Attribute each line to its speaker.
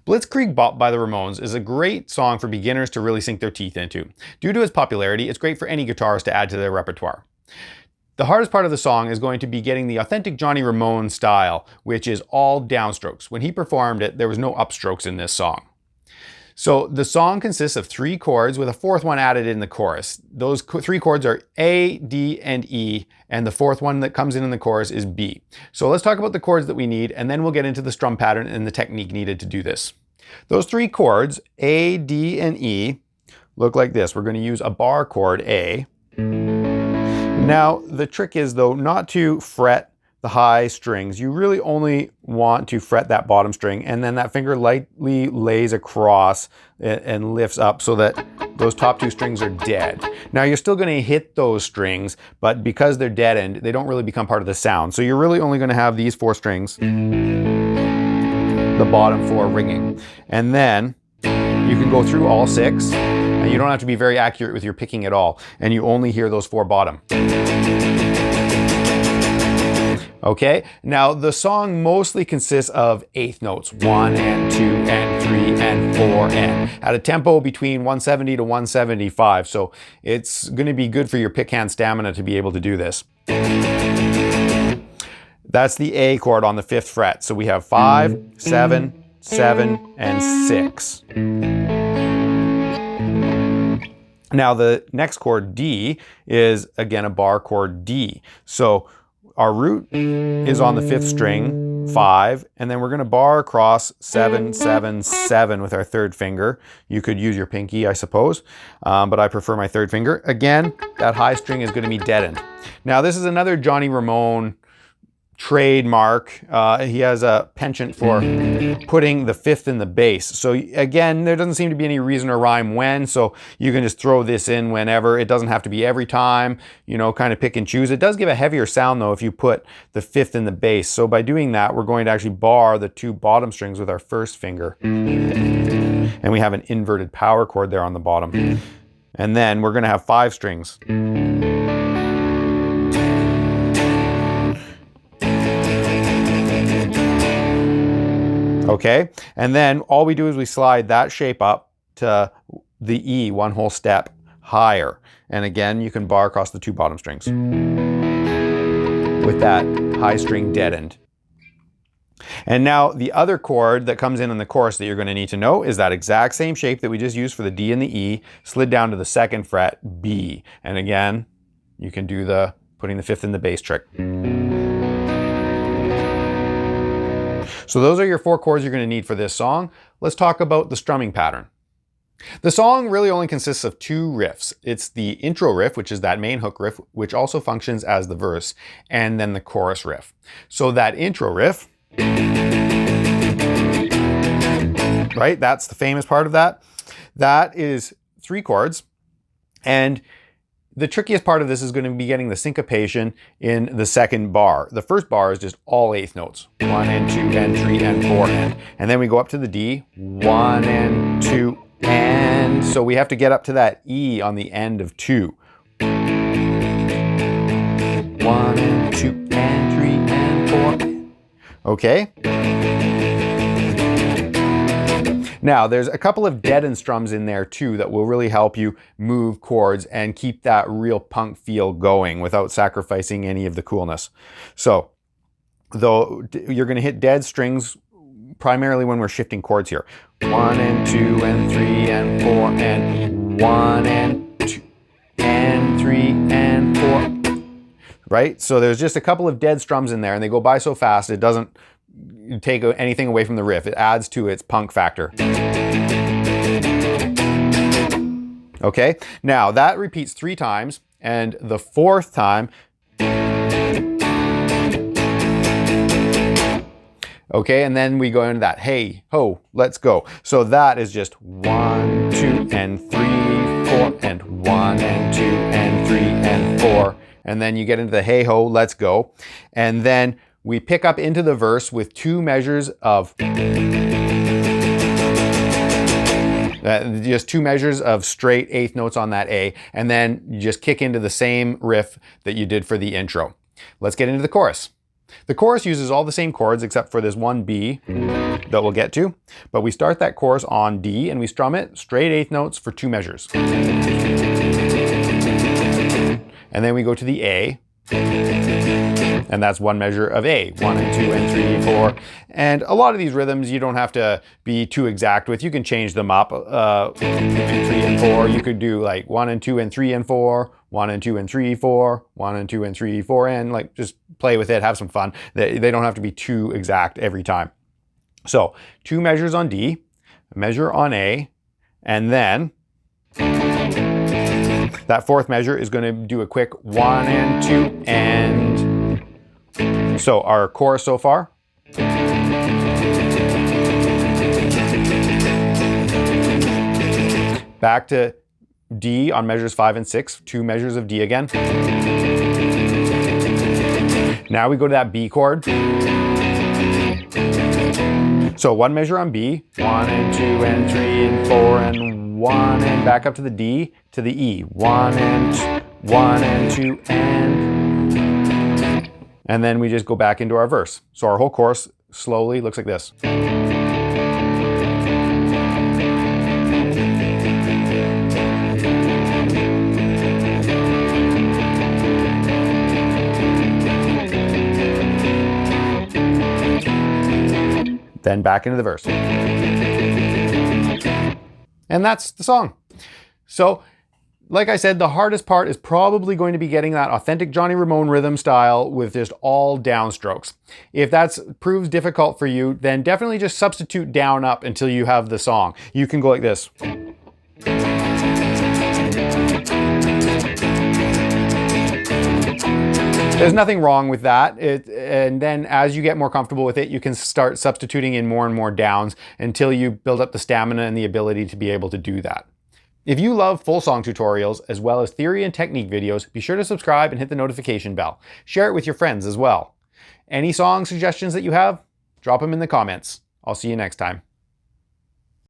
Speaker 1: Blitzkrieg Bop by the Ramones is a great song for beginners to really sink their teeth into. Due to its popularity, it's great for any guitarist to add to their repertoire. The hardest part of the song is going to be getting the authentic Johnny Ramone style, which is all downstrokes. When he performed it, there was no upstrokes in this song. So the song consists of 3 chords with a 4th one added in the chorus. Those 3 chords are A, D, and E, and the 4th one that comes in the chorus is B. So let's talk about the chords that we need, and then we'll get into the strum pattern and the technique needed to do this. Those 3 chords, A, D, and E, look like this. We're going to use a bar chord, A. Now, the trick is, though, not to fret the high strings. You really only want to fret that bottom string, and then that finger lightly lays across and lifts up so that those top 2 strings are dead. Now you're still going to hit those strings, but because they're deadened, they don't really become part of the sound. So you're really only going to have these 4 strings, the bottom 4 ringing. And then you can go through all 6, and you don't have to be very accurate with your picking at all, and you only hear those 4 bottom. Okay, now the song mostly consists of 1/8 notes, 1 and 2 and 3 and 4 and at a tempo between 170 to 175. So it's going to be good for your pick hand stamina to be able to do this. That's the A chord on the 5th fret. So we have 5, 7, 7, and 6. Now the next chord, D, is again a bar chord D. So our root is on the 5th string, 5, and then we're going to bar across 7, 7, 7 with our 3rd finger. You could use your pinky, I suppose, but I prefer my 3rd finger. Again, that high string is going to be deadened. Now this is another Johnny Ramone trademark. He has a penchant for putting the 5th in the bass. So again, there doesn't seem to be any reason or rhyme when, so you can just throw this in whenever. It doesn't have to be every time, you know, kind of pick and choose. It does give a heavier sound though if you put the 5th in the bass. So by doing that, we're going to actually bar the 2 bottom strings with our 1st finger. And we have an inverted power chord there on the bottom. And then we're going to have 5 strings. Okay, and then all we do is we slide that shape up to the E 1 whole step higher. And again, you can bar across the 2 bottom strings with that high string deadened. And now the other chord that comes in the chorus that you're going to need to know is that exact same shape that we just used for the D and the E, slid down to the 2nd fret, B. And again, you can do the putting the 5th in the bass trick. So those are your 4 chords you're going to need for this song. Let's talk about the strumming pattern. The song really only consists of 2 riffs. It's the intro riff, which is that main hook riff, which also functions as the verse, and then the chorus riff. So that intro riff, right, that's the famous part of that. That is 3 chords, and the trickiest part of this is going to be getting the syncopation in the 2nd bar. The 1st bar is just all 1/8 notes. 1 and 2 and 3 and 4 and then we go up to the D, 1 and 2 and, so we have to get up to that E on the end of 2. 1 and 2 and 3 and 4. Okay? Now, there's a couple of deadened strums in there too that will really help you move chords and keep that real punk feel going without sacrificing any of the coolness. So, though you're going to hit dead strings primarily when we're shifting chords here. 1 and 2 and 3 and 4 and 1 and 2 and 3 and 4. Right? So there's just a couple of dead strums in there and they go by so fast it doesn't take anything away from the riff. It adds to its punk factor. Okay, now that repeats 3 times, and the 4th time Okay, and then we go into that hey, ho, let's go. So that is just 1, 2, and 3, 4, and 1, and 2, and 3, and 4. And then you get into the hey, ho, let's go. And then we pick up into the verse with 2 measures of just 2 measures of straight 8th notes on that A, and then you just kick into the same riff that you did for the intro. Let's get into the chorus. The chorus uses all the same chords except for this one B that we'll get to, but we start that chorus on D and we strum it straight 8th notes for 2 measures. And then we go to the A, and that's 1 measure of A, 1 and 2 and 3, 4. And a lot of these rhythms you don't have to be too exact with. You can change them up, 2 and 3 and 4. You could do like 1 and 2 and 3 and 4, 1 and 2 and 3, 4, 1 and 2 and 3, 4, and like just play with it, have some fun. They don't have to be too exact every time. So 2 measures on D, a measure on A, and then that 4th measure is going to do a quick 1 and 2 and... So our chorus so far. Back to D on measures 5 and 6, 2 measures of D again. Now we go to that B chord. So 1 measure on B, 1 and 2 and 3 and 4 and 1, and back up to the D, to the E, 1 and 2 and then we just go back into our verse. So our whole chorus slowly looks like this. Then back into the verse. And that's the song. So, like I said, the hardest part is probably going to be getting that authentic Johnny Ramone rhythm style with just all downstrokes. If that proves difficult for you, then definitely just substitute down up until you have the song. You can go like this. There's nothing wrong with that. And then as you get more comfortable with it, you can start substituting in more and more downs until you build up the stamina and the ability to be able to do that. If you love full song tutorials as well as theory and technique videos, be sure to subscribe and hit the notification bell. Share it with your friends as well. Any song suggestions that you have, drop them in the comments. I'll see you next time.